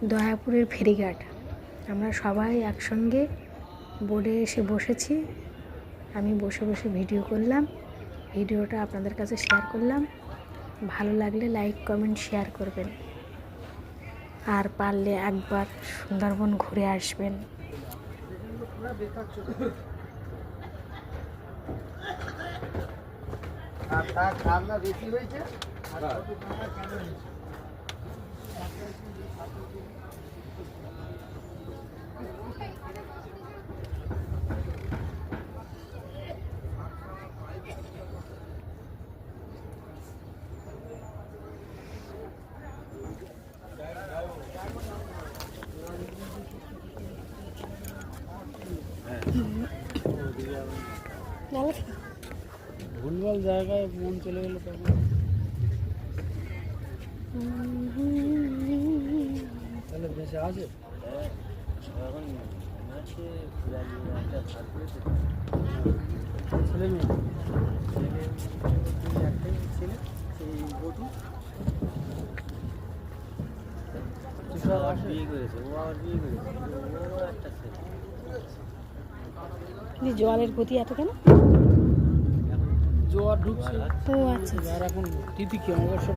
দয়াপুরের ফেরিঘাট। আমরা সবাই একসঙ্গে বোটে এসে বসেছি। আমি বসে বসে ভিডিও করলাম, ভিডিওটা আপনাদের কাছে শেয়ার করলাম। ভালো লাগলে লাইক কমেন্ট শেয়ার করবেন, আর পারলে একবার সুন্দরবন ঘুরে আসবেন। বেশি হয়েছে। ভুলভাল জায়গায় মন চলে গেল তখন। তাহলে বেঁচে আছে ছেলে মেয়ে একটাই ছেলে সেই বটু বিয়ে করেছে, ও আবার বিয়ে করেছে, ও একটা ছেলে। জলের গতি এত কেন? জোয়ার ঢুকছে। ও আচ্ছা, আর এখন তিথি কি অবশ্য